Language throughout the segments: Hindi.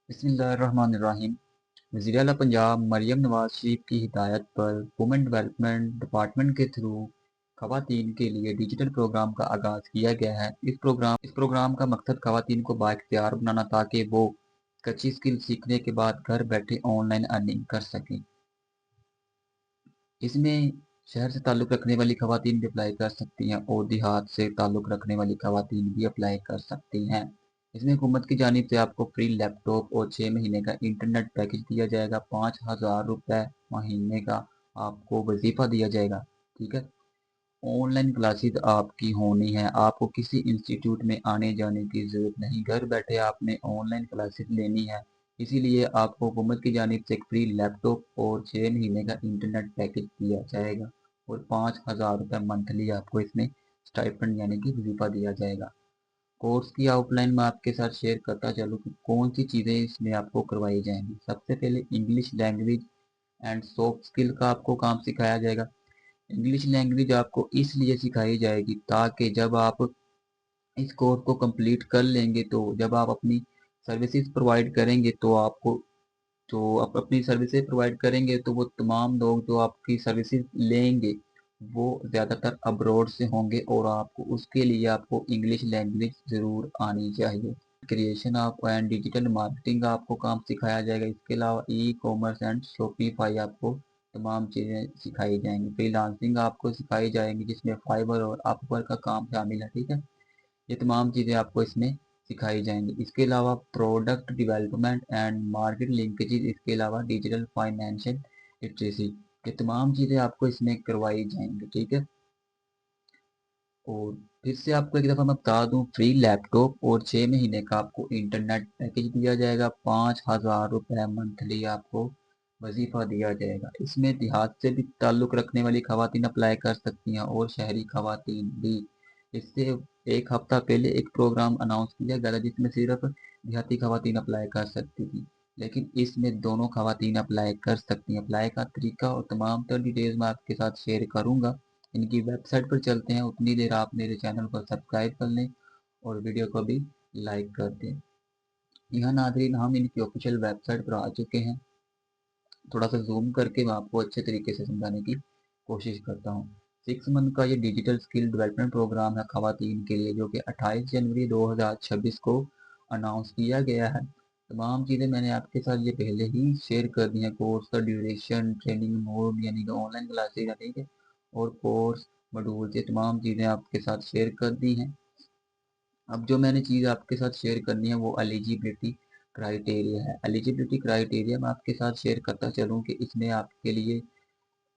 बिस्मिल्लाहिर्रहमानिर्रहीम। वज़ीर-ए-आला पंजाब मरियम नवाज शरीफ की हिदायत पर वुमेन डेवलपमेंट डिपार्टमेंट के थ्रू खवातीन के लिए डिजिटल प्रोग्राम का आगाज किया गया है। इस प्रोग्राम का मकसद खवातीन को बाइख्तियार बनाना ताकि वो कच्ची स्किल सीखने के बाद घर बैठे ऑनलाइन अर्निंग कर सकें। इसमें शहर से ताल्लुक़ रखने वाली खवातीन भी अप्लाई कर सकती हैं और देहात से ताल्लुक़ रखने वाली खवातीन भी अप्लाई कर सकती हैं। इसमें हुकूमत की जानिब से आपको फ्री लैपटॉप और 6 महीने का इंटरनेट पैकेज दिया जाएगा। 5,000 रुपये महीने का आपको वजीफ़ा दिया जाएगा। ठीक है। ऑनलाइन क्लासेस आपकी होनी है। आपको किसी इंस्टीट्यूट में आने जाने की ज़रूरत नहीं, घर बैठे आपने ऑनलाइन क्लासेस लेनी है। इसीलिए आपको हुकूमत की जानिब से एक फ्री लैपटॉप और 6 महीने का इंटरनेट पैकेज दिया जाएगा और 5,000 रुपये मंथली आपको इसमें स्टाइपेंड यानी कि वजीफ़ा दिया जाएगा। कोर्स की आउटलाइन मैं आपके साथ शेयर करता चलूँ कि कौन सी चीज़ें इसमें आपको करवाई जाएंगी। सबसे पहले English language and soft skill का आपको काम सिखाया जाएगा। इंग्लिश लैंग्वेज आपको इसलिए सिखाई जाएगी ताकि जब आप इस कोर्स को कंप्लीट कर लेंगे तो जब आप अपनी सर्विसेज प्रोवाइड करेंगे तो आपको जो आप अपनी सर्विसेज प्रोवाइड करेंगे तो वो तमाम लोग जो आपकी सर्विसेज लेंगे वो ज़्यादातर अब्रॉड से होंगे और आपको उसके लिए आपको इंग्लिश लैंग्वेज ज़रूर आनी चाहिए। Creation of and digital marketing का आपको काम सिखाया जाएगा। इसके अलावा ई कॉमर्स एंड शॉपिफाई आपको तमाम चीज़ें सिखाई जाएंगी। फ्रीलांसिंग आपको सिखाई जाएंगी जिसमें फाइवर और अपवर्क का काम शामिल है। ठीक है। ये तमाम चीज़ें आपको इसमें सिखाई जाएंगी। इसके अलावा product development and market linkages, इसके अलावा डिजिटल फाइनेंशियल लिटरेसी, ये तमाम चीज़ें आपको इसमें करवाई जाएंगी। ठीक है। और फिर से आपको एक दफ़ा मैं बता दूं, फ्री लैपटॉप और 6 महीने का आपको इंटरनेट पैकेज दिया जाएगा। 5,000 रुपये मंथली आपको वजीफ़ा दिया जाएगा। इसमें देहात से भी ताल्लुक़ रखने वाली खवातीन अप्लाई कर सकती हैं और शहरी खवातीन भी। इससे एक हफ्ता पहले एक प्रोग्राम अनाउंस किया गया था जिसमें सिर्फ देहाती खवातीन अप्लाई कर सकती थी, लेकिन इसमें दोनों खवातीन अप्लाई कर सकती हैं। अप्लाई का तरीका और तमाम तर डिटेल्स मैं आपके साथ शेयर करूँगा। इनकी वेबसाइट पर चलते हैं, उतनी देर आप मेरे चैनल को सब्सक्राइब कर लें और वीडियो को भी लाइक कर दें। यहाँ नाज़रीन हम इनकी ऑफिशियल वेबसाइट पर आ चुके हैं। थोड़ा सा जूम करके मैं आपको अच्छे तरीके से समझाने की कोशिश करता हूँ। 6 मंथ का ये डिजिटल स्किल डेवलपमेंट प्रोग्राम है खवातीन के लिए, जो कि 28 जनवरी 2026 को अनाउंस किया गया है। तमाम चीज़ें मैंने आपके साथ ये पहले ही शेयर कर दी हैं। कोर्स का ड्यूरेशन, ट्रेनिंग मोड यानी कि ऑनलाइन क्लासेज है, ठीक है, और कोर्स मॉड्यूल, ये तमाम चीज़ें आपके साथ शेयर कर दी हैं। अब जो मैंने चीज़ आपके साथ शेयर करनी है वो एलिजिबिलिटी क्राइटेरिया है। एलिजिबिलिटी क्राइटेरिया मैं आपके साथ शेयर करता चलूँ कि इसमें आपके लिए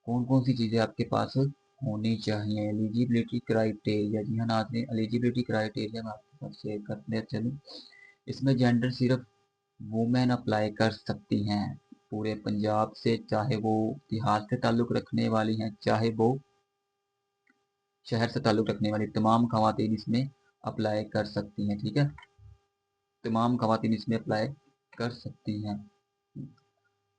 कौन कौन सी चीज़ें आपके पास होनी चाहिए। एलिजिबिलिटी क्राइटेरिया, जी हाँ नाज़रीन, एलिजिबिलिटी क्राइटेरिया मैं आपके साथ शेयर करते चलूँ। इसमें जेंडर सिर्फ वुमेन अप्लाई कर सकती हैं पूरे पंजाब से, चाहे वो देहात से ताल्लुक़ रखने वाली हैं, चाहे वो शहर से ताल्लुक़ रखने वाली तमाम खवातीन इसमें अप्लाई कर सकती हैं। ठीक है। तमाम खवातीन इसमें अप्लाई कर सकती हैं।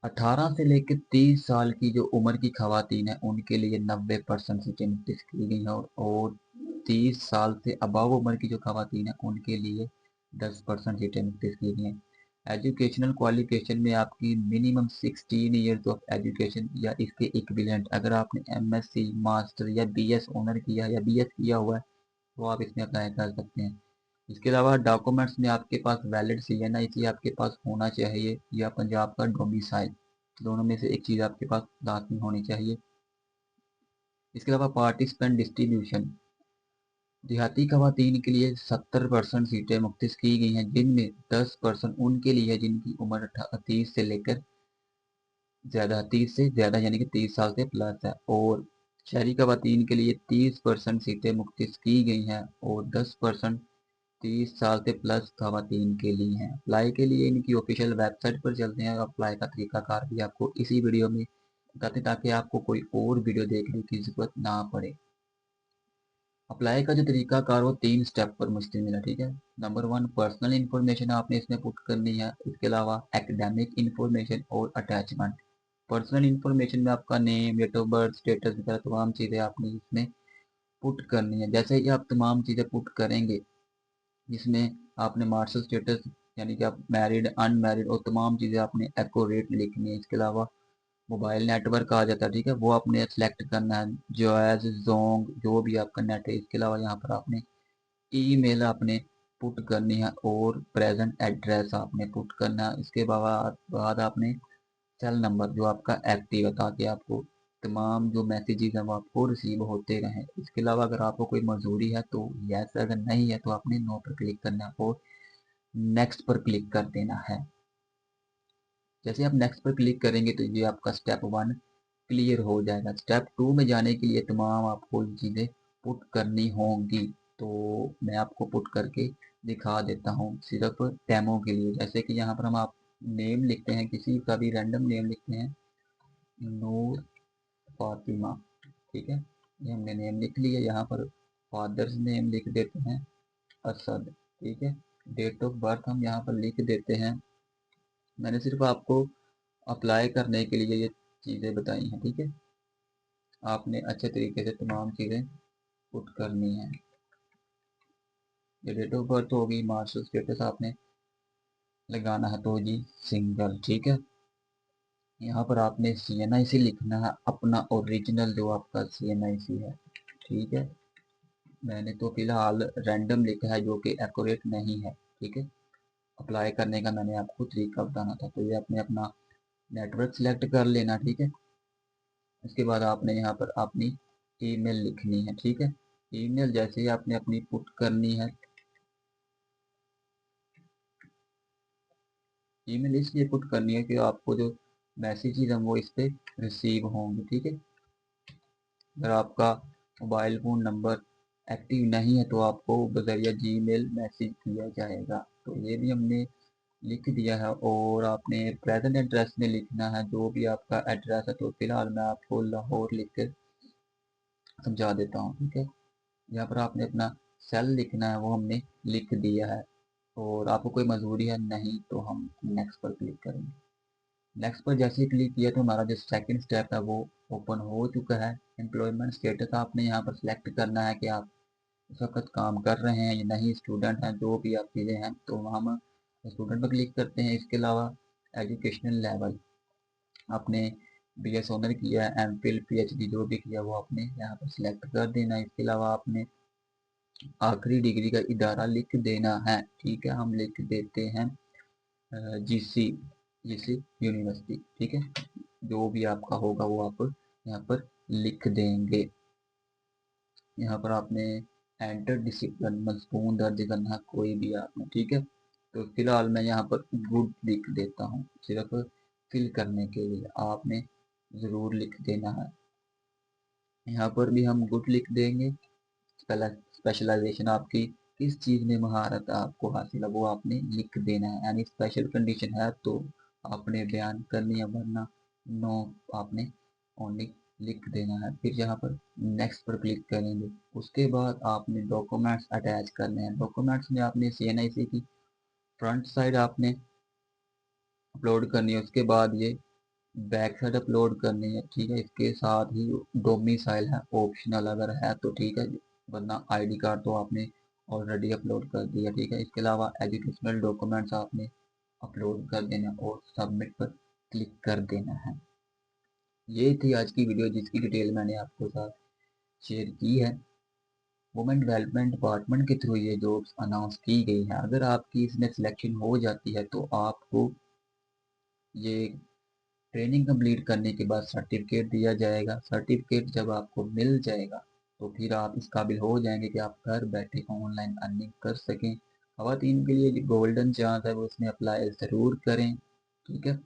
18 से लेकर 30 साल की जो उम्र की खवातीन है उनके लिए 90% सीटें मुफ्त की गई हैं और 30 साल से अबव उम्र की जो खवातीन है उनके लिए 10% सीटें मुफ्त की गई हैं। एजुकेशनल क्वालिफिकेशन में आपकी मिनिमम 16 ईयर्स ऑफ एजुकेशन या इसके इक्विवेलेंट, अगर आपने एमएससी, मास्टर या बीएस ऑनर किया या बीएस किया हुआ है तो आप इसमें अप्लाई कर सकते हैं। इसके अलावा डॉक्यूमेंट्स में आपके पास वैलिड CNIC आपके पास होना चाहिए या पंजाब का डोमिसाइल, दोनों में से एक चीज़ आपके पास लाजमी होनी चाहिए। इसके अलावा पार्टिसिपेंट डिस्ट्रीब्यूशन, देहाती खवातीन के लिए 70% सीटें मुख्तस की गई हैं, जिनमें 10% उनके लिए जिनकी उम्र 30 से लेकर ज़्यादा, 30 से ज़्यादा यानी कि 30 साल से प्लस है, और शहरी खवातीन के लिए 30% सीटें मुख्तस की गई हैं और 10% 30 साल से प्लस खवातीन के लिए हैं। अप्लाई के लिए इनकी ऑफिशियल वेबसाइट पर चलते हैं और अप्लाई का तरीकाकार भी आपको इसी वीडियो में बताते हैं ताकि आपको कोई और वीडियो देखने की ज़रूरत ना पड़े। अप्लाई का जो तरीकाकार वो 3 स्टेप पर मुश्तमिल है। ठीक है। नंबर 1, पर्सनल इन्फॉर्मेशन आपने इसमें पुट करनी है। इसके अलावा एकेडमिक इन्फॉर्मेशन और अटैचमेंट। पर्सनल इन्फॉर्मेशन में आपका name, date of birth, status वगैरह तमाम चीज़ें आपने इसमें पुट करनी है। जैसे ही आप तमाम चीज़ें पुट करेंगे, जिसमें आपने मार्शल स्टेटस यानी कि आप मैरिड, अनमैरिड और तमाम चीज़ें आपने एक्यूरेट लिखनी है। इसके अलावा मोबाइल नेटवर्क आ जाता है, ठीक है, वो आपने सेलेक्ट करना है, जॉयज़, ज़ोंग, जो भी आपका नेट है। इसके अलावा यहाँ पर आपने ईमेल आपने पुट करनी है और प्रेजेंट एड्रेस आपने पुट करना है। इसके बाद आपने सेल नंबर जो आपका एक्टिव है, ताकि आपको तमाम जो मैसेजेस हैं वो आपको रिसीव होते रहें। इसके अलावा अगर आपको कोई मजबूरी है तो यस, अगर नहीं है तो आपने नो पर क्लिक करना है और नेक्स्ट पर क्लिक कर देना है। जैसे आप नेक्स्ट पर क्लिक करेंगे तो ये आपका स्टेप 1 क्लियर हो जाएगा। स्टेप 2 में जाने के लिए तमाम आपको चीज़ें पुट करनी होंगी, तो मैं आपको पुट करके दिखा देता हूँ सिर्फ डेमो के लिए। जैसे कि यहाँ पर हम आप नेम लिखते हैं, किसी का भी रैंडम नेम लिखते हैं, नूर फातिमा, ठीक है, ये हमने नेम लिख लिया। यहाँ पर फादर्स नेम लिख देते हैं असद, ठीक है। डेट ऑफ बर्थ हम यहाँ पर लिख देते हैं। मैंने सिर्फ आपको अप्लाई करने के लिए ये चीज़ें बताई हैं, ठीक है। आपने अच्छे तरीके से तमाम चीज़ें पुट करनी है। ये डेट ऑफ बर्थ होगी, मार्शल स्टेटस आपने लगाना है तो जी सिंगल, ठीक है। यहाँ पर आपने CNIC लिखना है, अपना ओरिजिनल जो आपका CNIC है, ठीक है। मैंने तो फिलहाल रैंडम लिखा है जो कि एक्यूरेट नहीं है, ठीक है। अप्लाई करने का मैंने आपको तरीका बताना था, तो ये आपने अपना नेटवर्क सिलेक्ट कर लेना, ठीक है। उसके बाद आपने यहाँ पर अपनी ईमेल लिखनी है, ठीक है। ईमेल जैसे ही आपने अपनी पुट करनी है, ईमेल इसलिए पुट करनी है कि आपको जो मैसेजेस हैं वो इस पे रिसीव होंगे, ठीक है। अगर आपका मोबाइल फ़ोन नंबर एक्टिव नहीं है तो आपको बज़रिया जीमेल मैसेज किया जाएगा। तो ये भी हमने लिख दिया है और आपने प्रेजेंट एड्रेस में लिखना है जो भी आपका एड्रेस है। तो फिलहाल मैं आपको लाहौर लिख कर समझा देता हूँ, ठीक है। यहाँ पर आपने अपना सेल लिखना है, वो हमने लिख दिया है। और आपको कोई मजबूरी है नहीं तो हम नेक्स्ट पर क्लिक करेंगे। नेक्स्ट पर जैसे ही क्लिक किया तो हमारा जो सेकंड स्टेप है वो ओपन हो चुका है। एम्प्लॉयमेंट स्टेटस आपने यहाँ पर सिलेक्ट करना है कि आप इस वक्त काम कर रहे हैं या नहीं, स्टूडेंट हैं, जो भी आप चीज़ें हैं, तो हम स्टूडेंट पर क्लिक करते हैं। इसके अलावा एजुकेशनल लेवल आपने BS ऑनर किया है, MPhil PhD जो भी किया वो आपने यहाँ पर सिलेक्ट कर देना है। इसके अलावा आपने आखिरी डिग्री का इदारा लिख देना है, ठीक है। हम लिख देते हैं GC, GC यूनिवर्सिटी, ठीक है। जो भी आपका होगा वो आप यहाँ पर लिख देंगे। यहाँ पर आपने एंटर डिसिप्लिन मजमून दर्ज करना है कोई भी आपने, ठीक है। तो फिलहाल मैं यहाँ पर गुड लिख देता हूँ, सिर्फ फिल करने के लिए आपने ज़रूर लिख देना है। यहाँ पर भी हम गुड लिख देंगे। स्पेशलाइजेशन आपकी किस चीज़ में महारत आपको हासिल है वो आपने लिख देना है। यानी स्पेशल कंडीशन है तो आपने बयान करनी है, वरना नो आपने ओनली लिख देना है। फिर यहाँ पर नेक्स्ट पर क्लिक करेंगे। उसके बाद आपने डॉक्यूमेंट्स अटैच करने हैं। डॉक्यूमेंट्स में आपने CNIC की फ्रंट साइड आपने अपलोड करनी है। उसके बाद ये बैक साइड अपलोड करनी है, ठीक है। इसके साथ ही डोमिसाइल है ऑप्शनल अगर है तो ठीक है, वरना ID कार्ड तो आपने ऑलरेडी अपलोड कर दिया, ठीक है। इसके अलावा एजुकेशनल डॉक्यूमेंट्स आपने अपलोड कर देना और सबमिट पर क्लिक कर देना है। ये थी आज की वीडियो जिसकी डिटेल मैंने आपके साथ शेयर की है। वुमेन डेवलपमेंट डिपार्टमेंट के थ्रू ये जॉब्स अनाउंस की गई है। अगर आपकी इसमें सिलेक्शन हो जाती है तो आपको ये ट्रेनिंग कंप्लीट करने के बाद सर्टिफिकेट दिया जाएगा। सर्टिफिकेट जब आपको मिल जाएगा तो फिर आप इस काबिल हो जाएंगे कि आप घर बैठे ऑनलाइन अर्निंग कर सकें। खवातीन के लिए जो गोल्डन चांस है वो इसमें अप्लाई ज़रूर करें, ठीक है,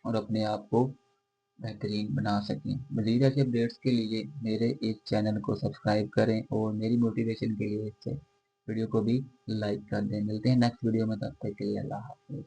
और अपने आप को बेहतरीन बना सकें। मज़ीद ऐसे अपडेट्स के लिए मेरे इस चैनल को सब्सक्राइब करें और मेरी मोटिवेशन के लिए इस वीडियो को भी लाइक कर दें। मिलते हैं नेक्स्ट वीडियो में, तब तक के लिए अल्लाह हाफ़िज़।